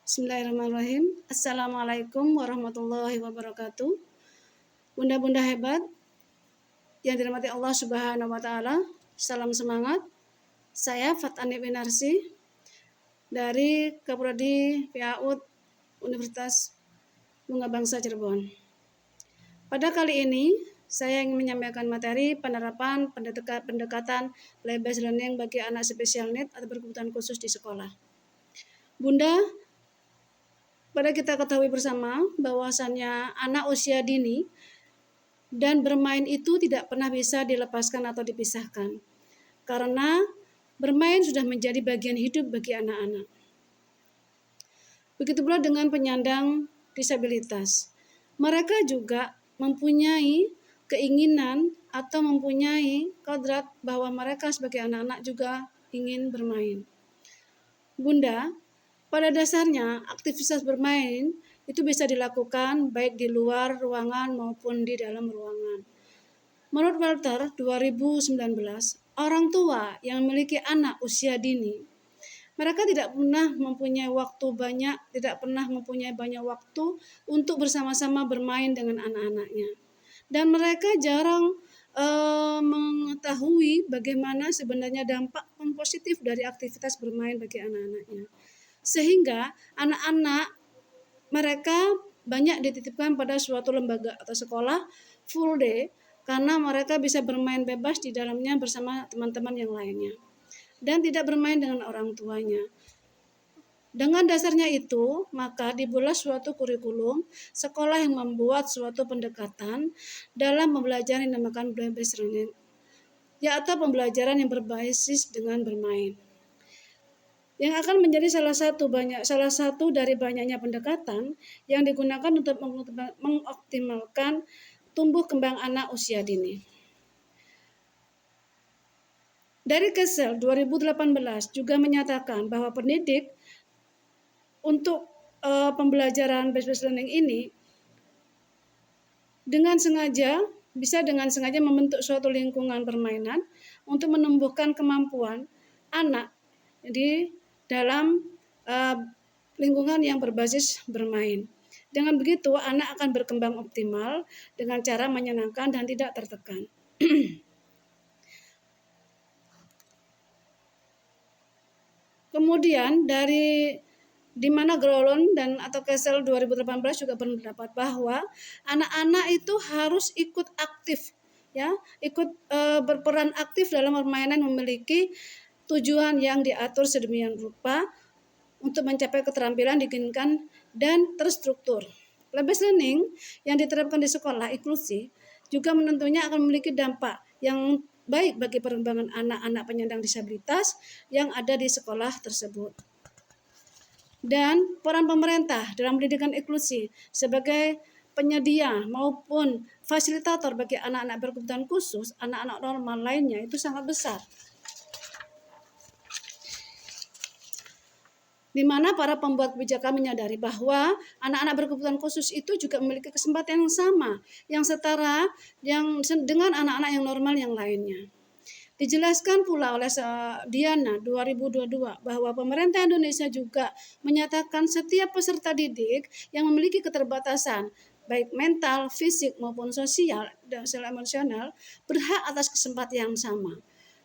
Bismillahirrahmanirrahim. Assalamualaikum warahmatullahi wabarakatuh. Bunda-bunda hebat yang dirahmati Allah Subhanahu wa taala. Salam semangat. Saya Fatani Winarsi dari Kaprodi PAUD Universitas Bunga Bangsa Cirebon. Pada kali ini saya ingin menyampaikan materi penerapan pendekatan play-based learning bagi anak spesial need atau berkebutuhan khusus di sekolah. Bunda, pada kita ketahui bersama bahwasannya anak usia dini dan bermain itu tidak pernah bisa dilepaskan atau dipisahkan. Karena bermain sudah menjadi bagian hidup bagi anak-anak. Begitu pula dengan penyandang disabilitas. Mereka juga mempunyai keinginan atau mempunyai kodrat bahwa mereka sebagai anak-anak juga ingin bermain. Bunda, pada dasarnya, aktivitas bermain itu bisa dilakukan baik di luar ruangan maupun di dalam ruangan. Menurut Walter 2019, orang tua yang memiliki anak usia dini, mereka tidak pernah mempunyai banyak waktu untuk bersama-sama bermain dengan anak-anaknya. Dan mereka jarang mengetahui bagaimana sebenarnya dampak positif dari aktivitas bermain bagi anak-anaknya. Sehingga anak-anak mereka banyak dititipkan pada suatu lembaga atau sekolah full day karena mereka bisa bermain bebas di dalamnya bersama teman-teman yang lainnya dan tidak bermain dengan orang tuanya. Dengan dasarnya itu, maka dibuat suatu kurikulum sekolah yang membuat suatu pendekatan dalam pembelajaran yang dinamakan play-based learning, yaitu pembelajaran yang berbasis dengan bermain. Yang akan menjadi salah satu dari banyaknya pendekatan yang digunakan untuk mengoptimalkan tumbuh kembang anak usia dini. Dari Kessel 2018 juga menyatakan bahwa pendidik untuk pembelajaran based learning ini bisa dengan sengaja membentuk suatu lingkungan permainan untuk menumbuhkan kemampuan anak di dalam lingkungan yang berbasis bermain. Dengan begitu, anak akan berkembang optimal dengan cara menyenangkan dan tidak tertekan. Kemudian di mana Grolon dan atau Kessel 2018 juga berpendapat bahwa anak-anak itu harus ikut aktif, berperan aktif dalam permainan, memiliki tujuan yang diatur sedemikian rupa untuk mencapai keterampilan diinginkan dan terstruktur. Play-based learning yang diterapkan di sekolah inklusi juga tentunya akan memiliki dampak yang baik bagi perkembangan anak-anak penyandang disabilitas yang ada di sekolah tersebut. Dan peran pemerintah dalam pendidikan inklusi sebagai penyedia maupun fasilitator bagi anak-anak berkebutuhan khusus, anak-anak normal lainnya itu sangat besar. Di mana para pembuat kebijakan menyadari bahwa anak-anak berkebutuhan khusus itu juga memiliki kesempatan yang sama, yang setara dengan anak-anak yang normal yang lainnya. Dijelaskan pula oleh Diana 2022 bahwa pemerintah Indonesia juga menyatakan setiap peserta didik yang memiliki keterbatasan baik mental, fisik maupun sosial dan emosional berhak atas kesempatan yang sama,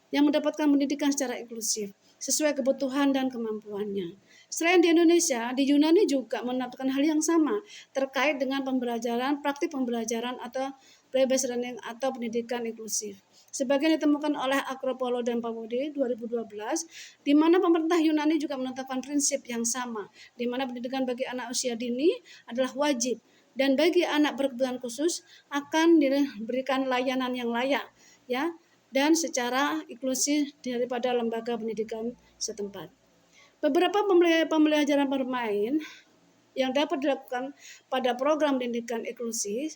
yang mendapatkan pendidikan secara inklusif sesuai kebutuhan dan kemampuannya. Selain di Indonesia, di Yunani juga menetapkan hal yang sama terkait dengan praktik pembelajaran atau play-based learning atau pendidikan inklusif. Sebagian ditemukan oleh Akropolo dan Pamudi 2012, di mana pemerintah Yunani juga menetapkan prinsip yang sama, di mana pendidikan bagi anak usia dini adalah wajib dan bagi anak berkebutuhan khusus akan diberikan layanan yang layak, dan secara inklusif daripada lembaga pendidikan setempat. Beberapa pembelajaran bermain yang dapat dilakukan pada program pendidikan inklusif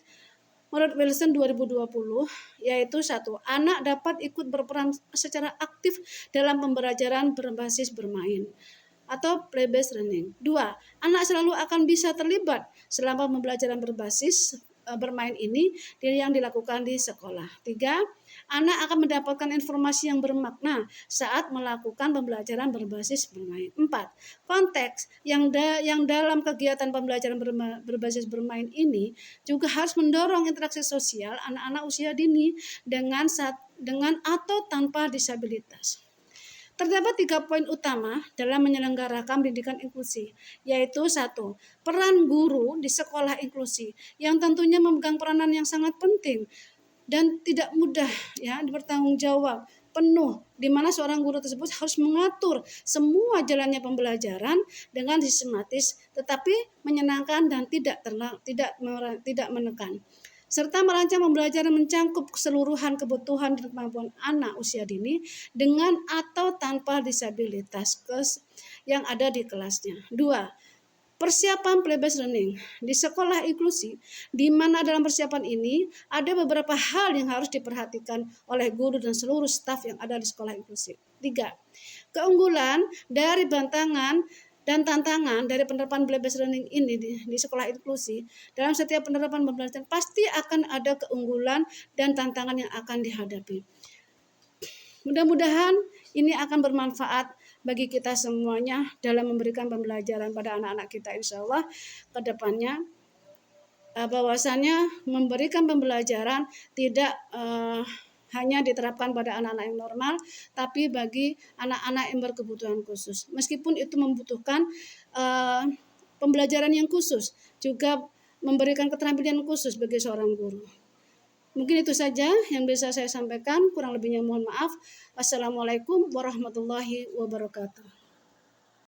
menurut Wilson 2020 yaitu 1. Anak dapat ikut berperan secara aktif dalam pembelajaran berbasis bermain atau play-based learning. 2. Anak selalu akan bisa terlibat selama pembelajaran berbasis bermain ini yang dilakukan di sekolah. 3. anak akan mendapatkan informasi yang bermakna saat melakukan pembelajaran berbasis bermain. 4. Konteks yang dalam kegiatan pembelajaran berbasis bermain ini juga harus mendorong interaksi sosial anak-anak usia dini dengan atau tanpa disabilitas. Terdapat 3 poin utama dalam menyelenggarakan pendidikan inklusi, yaitu 1. Peran guru di sekolah inklusi yang tentunya memegang peranan yang sangat penting dan tidak mudah bertanggung jawab penuh, di mana seorang guru tersebut harus mengatur semua jalannya pembelajaran dengan sistematis tetapi menyenangkan dan tidak menekan, serta merancang pembelajaran mencangkup keseluruhan kebutuhan dan kemampuan anak usia dini dengan atau tanpa disabilitas yang ada di kelasnya. 2. Persiapan play-based learning di sekolah inklusi, di mana dalam persiapan ini ada beberapa hal yang harus diperhatikan oleh guru dan seluruh staf yang ada di sekolah inklusi. 3. Keunggulan dari bantangan dan tantangan dari penerapan play-based learning ini di sekolah inklusi. Dalam setiap penerapan pembelajaran pasti akan ada keunggulan dan tantangan yang akan dihadapi. Mudah-mudahan ini akan bermanfaat bagi kita semuanya dalam memberikan pembelajaran pada anak-anak kita, insya Allah ke depannya, bahwasannya memberikan pembelajaran tidak hanya diterapkan pada anak-anak yang normal, tapi bagi anak-anak yang berkebutuhan khusus. Meskipun itu membutuhkan pembelajaran yang khusus, juga memberikan keterampilan khusus bagi seorang guru. Mungkin itu saja yang bisa saya sampaikan, kurang lebihnya mohon maaf. Wassalamualaikum warahmatullahi wabarakatuh.